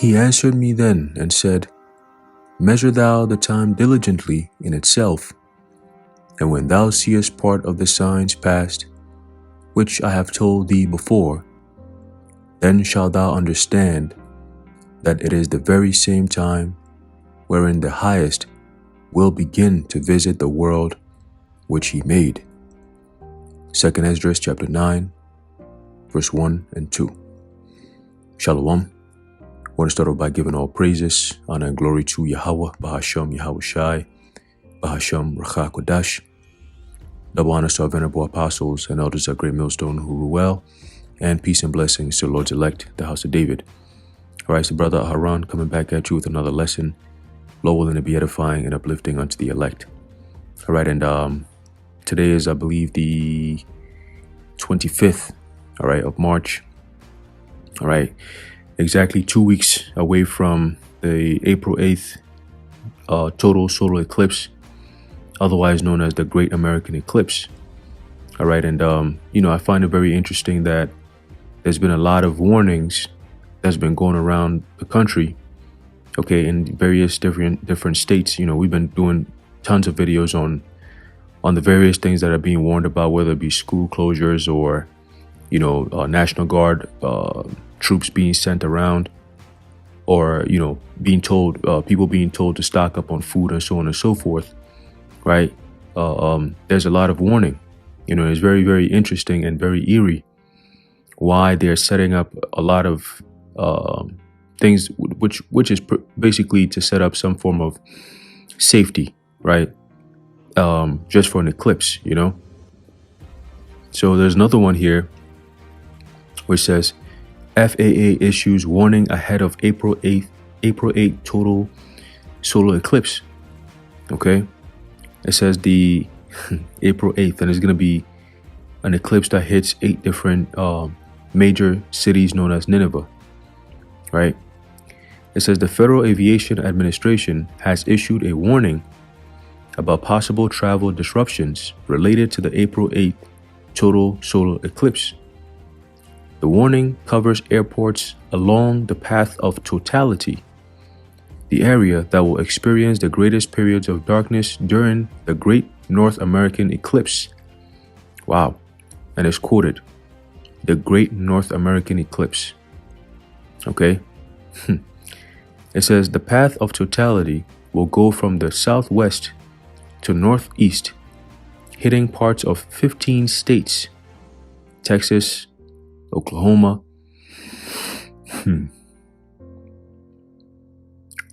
He answered me then and said, Measure thou the time diligently in itself, and when thou seest part of the signs past, which I have told thee before, then shalt thou understand that it is the very same time wherein the Highest will begin to visit the world which he made. 2nd Esdras chapter 9, verse 1 and 2. Shalom. I want to start off by giving all praises, honor, and glory to Yahweh, Bahasham Yahweh Shai, Bahasham Rachah Kodash. Double honors to our venerable apostles and elders at Great Millstone who rule well, and peace and blessings to the Lord's elect, the house of David. All right, so Brother Haran coming back at you with another lesson, Lord willing to be edifying and uplifting unto the elect. All right, and today is, I believe, the 25th, all right, of March. All right, exactly 2 weeks away from the April 8th total solar eclipse, otherwise known as the Great American Eclipse. All right, and I find it very interesting that there's been a lot of warnings that's been going around the country, okay, in various different states. We've been doing tons of videos on the various things that are being warned about, whether it be school closures or National Guard troops being sent around, or being told people being told to stock up on food and so on and so forth, right? There's a lot of warning. It's very, very interesting and very eerie why they're setting up a lot of things which is basically to set up some form of safety, right? Just for an eclipse, So there's another one here which says FAA issues warning ahead of April 8th total solar eclipse. Okay, it says the April 8th, and it's going to be an eclipse that hits 8 different major cities known as Nineveh, right? It says the Federal Aviation Administration has issued a warning about possible travel disruptions related to the April 8th total solar eclipse. The warning covers airports along the path of totality, the area that will experience the greatest periods of darkness during the Great North American Eclipse. Wow. And it's quoted, the Great North American Eclipse. Okay. It says the path of totality will go from the southwest to northeast, hitting parts of 15 states: Texas, Oklahoma,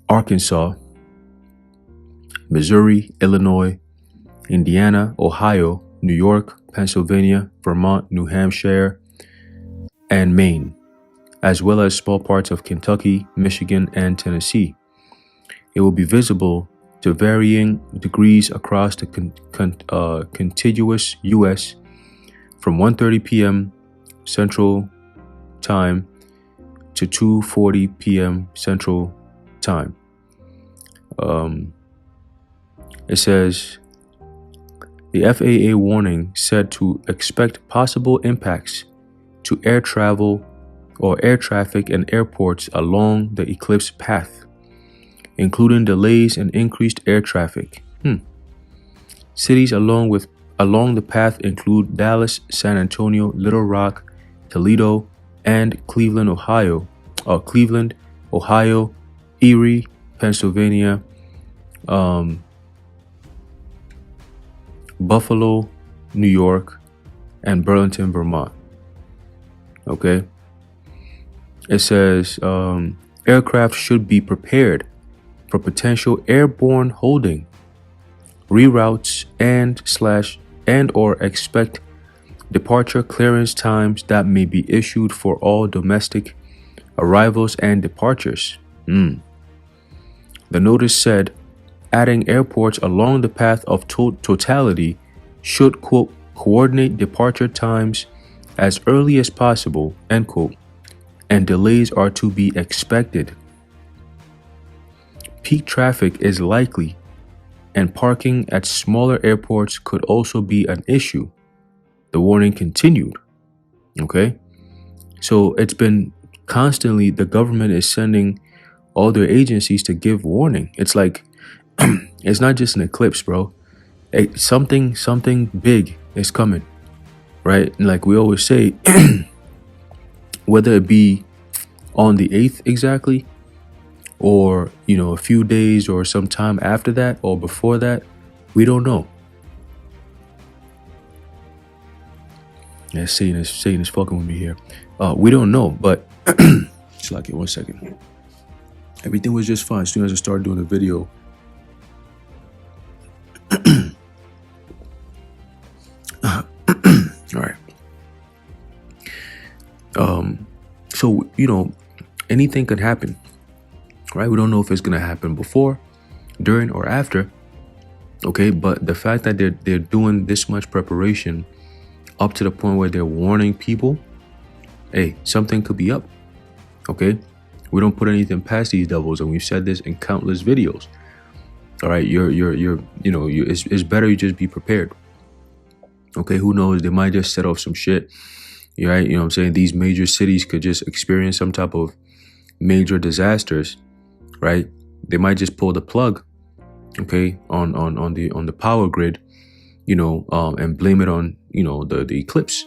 Arkansas, Missouri, Illinois, Indiana, Ohio, New York, Pennsylvania, Vermont, New Hampshire, and Maine, as well as small parts of Kentucky, Michigan, and Tennessee. It will be visible to varying degrees across the contiguous U.S. from 1:30 p.m. Central Time to 2:40 p.m. Central Time. It says the FAA warning said to expect possible impacts to air travel or air traffic and airports along the eclipse path, including delays and increased air traffic. Cities along the path include Dallas, San Antonio, Little Rock, Toledo, and Cleveland, Ohio, Erie, Pennsylvania, Buffalo, New York, and Burlington, Vermont. Okay. It says aircraft should be prepared for potential airborne holding, reroutes, and or expect departure clearance times that may be issued for all domestic arrivals and departures. The notice said adding airports along the path of totality should, quote, coordinate departure times as early as possible, end quote, and delays are to be expected. Peak traffic is likely, and parking at smaller airports could also be an issue. The warning continued. Okay, so it's been constantly, the government is sending all their agencies to give warning. It's like it's not just an eclipse, bro. Something big is coming, right? And like we always say, whether it be on the 8th exactly, or a few days or some time after that or before that, we don't know. Yeah, Satan is fucking with me here. We don't know, but just like it 1 second. Everything was just fine as soon as I started doing the video. All right. So anything could happen, right? We don't know if it's gonna happen before, during, or after. Okay, but the fact that they're doing this much preparation up to the point where they're warning people, hey, something could be up. Okay, we don't put anything past these devils, and we've said this in countless videos. All right, it's better you just be prepared. Okay, who knows? They might just set off some shit. Right? You know what I'm saying? These major cities could just experience some type of major disasters, right? They might just pull the plug, okay, on the power grid, and blame it on the eclipse.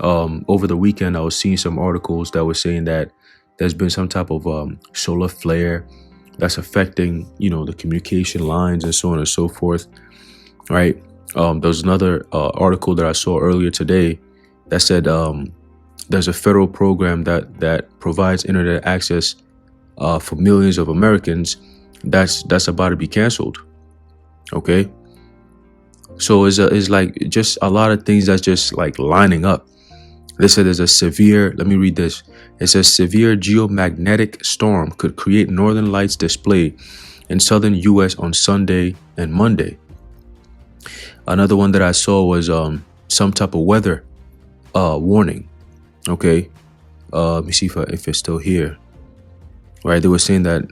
Over the weekend I was seeing some articles that were saying that there's been some type of solar flare that's affecting the communication lines and so on and so forth, right? There's another article that I saw earlier today that said there's a federal program that provides internet access for millions of Americans that's about to be canceled. Okay, so it's like just a lot of things that's just like lining up. They said there's a severe, let me read this. It says severe geomagnetic storm could create northern lights display in southern U.S. on Sunday and Monday. Another one that I saw was some type of weather warning. Okay, let me see if it's still here. Right, they were saying that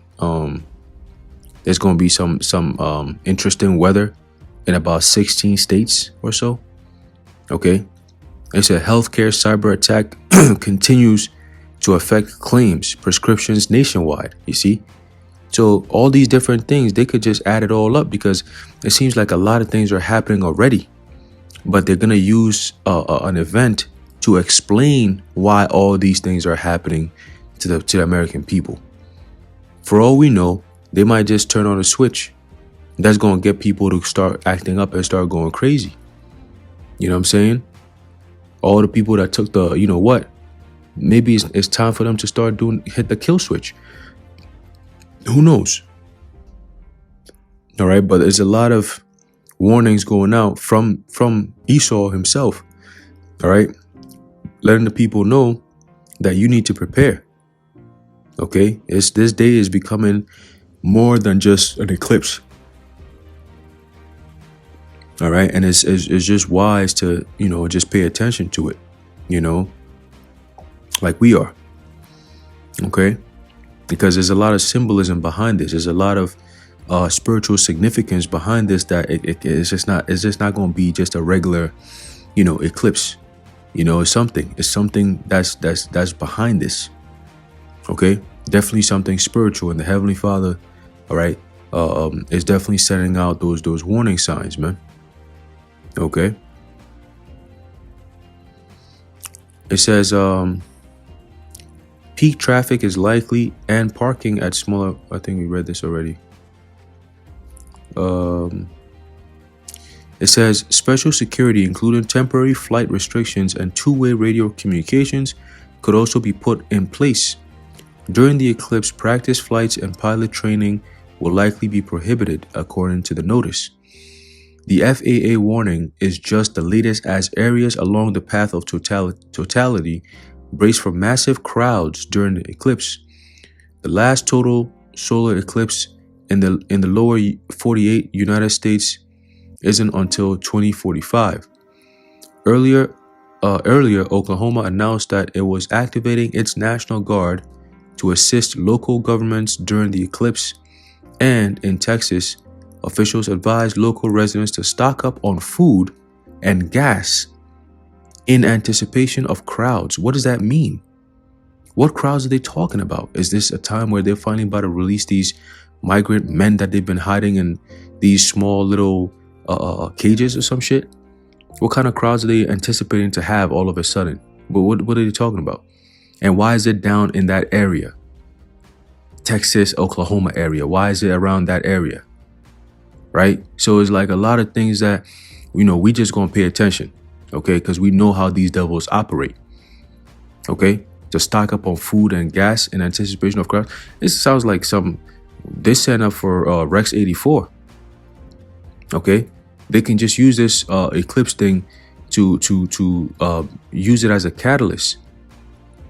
there's going to be some interesting weather in about 16 states or so. Okay, it's a healthcare cyber attack continues to affect claims, prescriptions nationwide. You see, so all these different things, they could just add it all up, because it seems like a lot of things are happening already, but they're gonna use an event to explain why all these things are happening to the American people. For all we know, they might just turn on a switch that's gonna get people to start acting up and start going crazy. You know what I'm saying? All the people that took the, maybe it's time for them to start hit the kill switch. Who knows? All right, but there's a lot of warnings going out from Esau himself. All right, letting the people know that you need to prepare. Okay, this day is becoming more than just an eclipse. All right, and it's just wise to just pay attention to it, like we are. Okay, because there's a lot of symbolism behind this. There's a lot of spiritual significance behind this, that it's just not going to be just a regular eclipse. It's something that's behind this. Okay, definitely something spiritual, and the Heavenly Father, all right, is definitely sending out those warning signs, man. Okay, it says peak traffic is likely and parking at smaller, I think we read this already. It says special security, including temporary flight restrictions and two-way radio communications, could also be put in place. During the eclipse, practice flights and pilot training will likely be prohibited, according to the notice. The FAA warning is just the latest, as areas along the path of totality brace for massive crowds during the eclipse. The last total solar eclipse in the lower 48 United States isn't until 2045. Earlier, Oklahoma announced that it was activating its National Guard to assist local governments during the eclipse, and in Texas, officials advised local residents to stock up on food and gas in anticipation of crowds. What does that mean? What crowds are they talking about? Is this a time where they're finally about to release these migrant men that they've been hiding in these small little cages or some shit? What kind of crowds are they anticipating to have all of a sudden? But what are they talking about? And why is it down in that area? Texas, Oklahoma area. Why is it around that area? Right? So it's like a lot of things that, we just gonna pay attention, okay? Because we know how these devils operate, okay? To stock up on food and gas in anticipation of crowds. This sounds like they set up for Rex 84, okay? They can just use this eclipse thing to use it as a catalyst.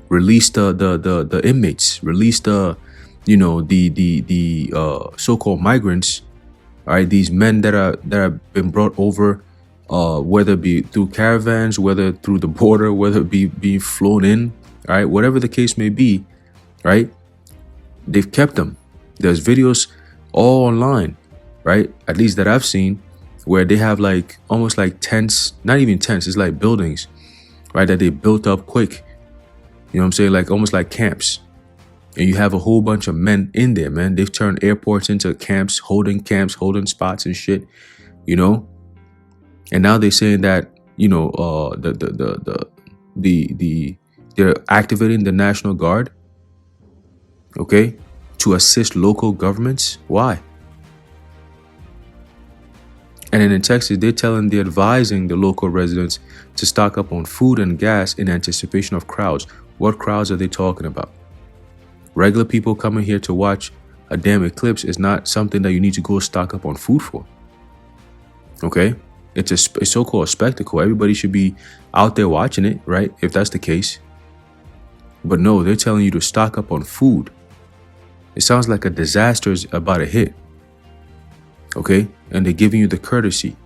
Release the inmates, release the so-called migrants, all right, these men that have been brought over, whether it be through caravans, whether through the border, whether it be being flown in, all right, whatever the case may be, right? They've kept them. There's videos all online, right? At least that I've seen, where they have like almost like tents, not even tents, it's like buildings, right? That they built up quick. You know what I'm saying? Like almost like camps. And you have a whole bunch of men in there, man. They've turned airports into camps, holding spots and shit, And now they're saying that, they're activating the National Guard, okay, to assist local governments. Why? And then in Texas, they're advising the local residents to stock up on food and gas in anticipation of crowds. What crowds are they talking about? Regular people coming here to watch a damn eclipse is not something that you need to go stock up on food for. Okay? It's a so-called spectacle. Everybody should be out there watching it, right? If that's the case. But no, they're telling you to stock up on food. It sounds like a disaster is about to hit. Okay? And they're giving you the courtesy.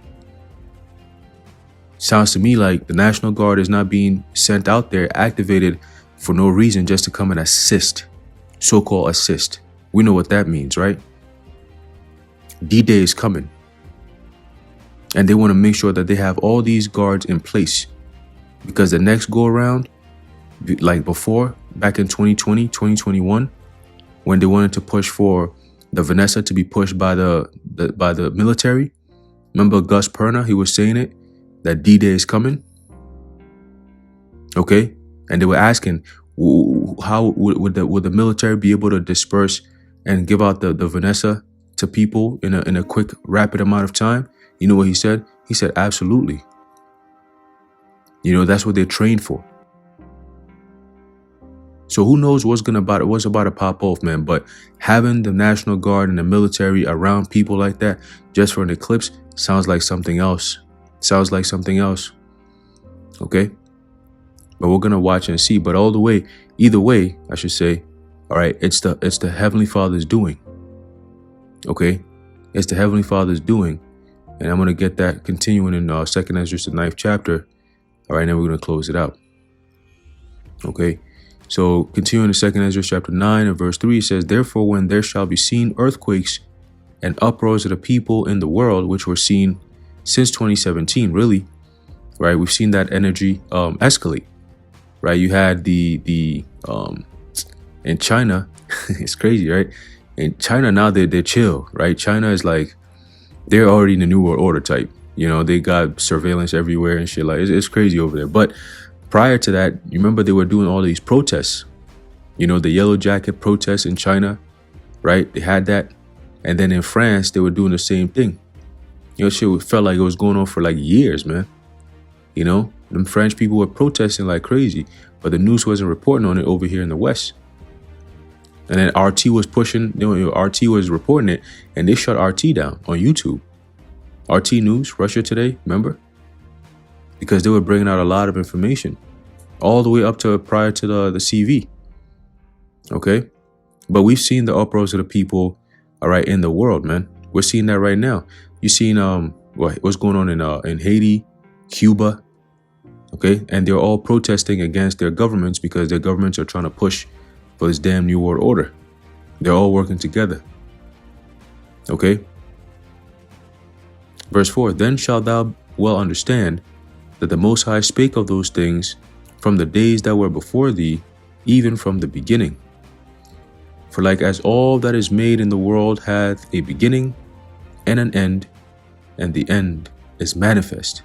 Sounds to me like the National Guard is not being sent out there, activated for no reason, just to come and assist. So-called assist. We know what that means, right? D-Day is coming. And they want to make sure that they have all these guards in place. Because the next go around, like before, back in 2020, 2021, when they wanted to push for the Vanessa to be pushed by the military. Remember Gus Perna, he was saying it, that D-Day is coming. Okay? And they were asking, how would the military be able to disperse and give out the Vanessa to people in a quick, rapid amount of time? You know what he said? He said, absolutely. That's what they're trained for. So who knows what's about to pop off, man. But having the National Guard and the military around people like that just for an eclipse sounds like something else. Okay? But we're gonna watch and see. But either way, I should say, all right, it's the Heavenly Father's doing. Okay? It's the Heavenly Father's doing. And I'm gonna get that continuing in 2nd Ezra, the 9th chapter. All right, now we're gonna close it out. Okay. So continuing in 2nd Ezra chapter 9 and verse 3, it says, therefore, when there shall be seen earthquakes and uproars of the people in the world, which were seen since 2017, really, right? We've seen that energy escalate, right? You had the in China, it's crazy, right? In China now they're chill, right? China is like, they're already in the New World Order type. They got surveillance everywhere and shit. Like it's crazy over there. But prior to that, you remember they were doing all these protests, the Yellow Jacket protests in China, right? They had that. And then in France, they were doing the same thing. Shit felt like it was going on for like years, man. Them French people were protesting like crazy, but the news wasn't reporting on it over here in the West. And then RT was pushing, RT was reporting it, and they shut RT down on YouTube. RT News, Russia Today, remember? Because they were bringing out a lot of information all the way up to prior to the CV. Okay? But we've seen the uproars of the people, all right, in the world, man. We're seeing that right now. You've seen what's going on in Haiti, Cuba, okay? And they're all protesting against their governments because their governments are trying to push for this damn New World Order. They're all working together. Okay? Verse 4, then shalt thou well understand that the Most High spake of those things from the days that were before thee, even from the beginning. For like as all that is made in the world hath a beginning and an end, and the end is manifest.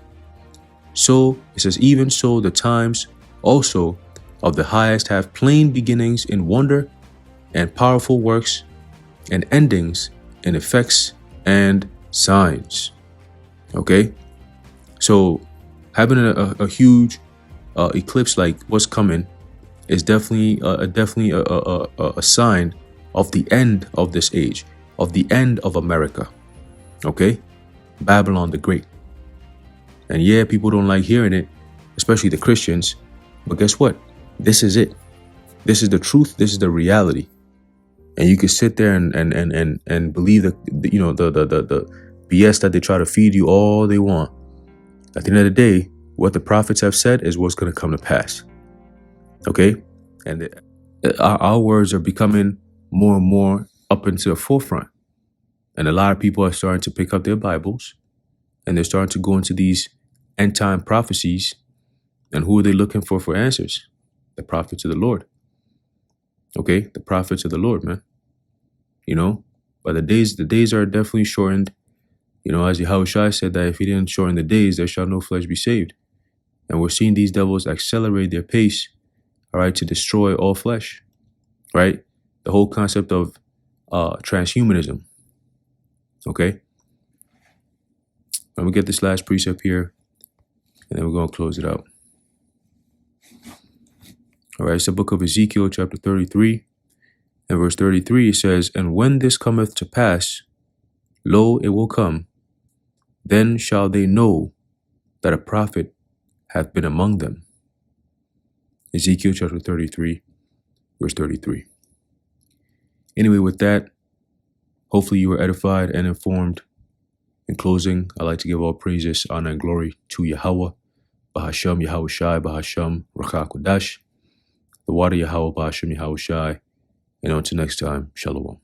So it says, even so the times also of the highest have plain beginnings in wonder and powerful works, and endings in effects and signs. Okay, so having a huge eclipse like what's coming is definitely a sign of the end of this age, of the end of America. Okay, Babylon the Great. And yeah, people don't like hearing it, especially the Christians. But guess what? This is it. This is the truth. This is the reality. And you can sit there and believe that the BS that they try to feed you all they want. At the end of the day, what the prophets have said is what's going to come to pass. Okay, and our words are becoming more and more up into the forefront, and a lot of people are starting to pick up their Bibles, and they're starting to go into these end time prophecies. And who are they looking for answers? The prophets of the Lord. Okay, the prophets of the Lord, man. But the days are definitely shortened. As Yahushua said that if he didn't shorten the days, there shall no flesh be saved. And we're seeing these devils accelerate their pace, all right, to destroy all flesh, right? The whole concept of transhumanism. Okay. Let me get this last precept here, and then we're going to close it out. All right, it's the book of Ezekiel, chapter 33, and verse 33, it says, "And when this cometh to pass, lo, it will come, then shall they know that a prophet hath been among them." Ezekiel chapter 33, verse 33. Anyway, with that, hopefully you were edified and informed. In closing, I'd like to give all praises, honor, and glory to Yahweh, Bahasham Yahushai, Bahasham Rakha Kodash, the water Yahweh, Bahasham Yahushai, and until next time, Shalom.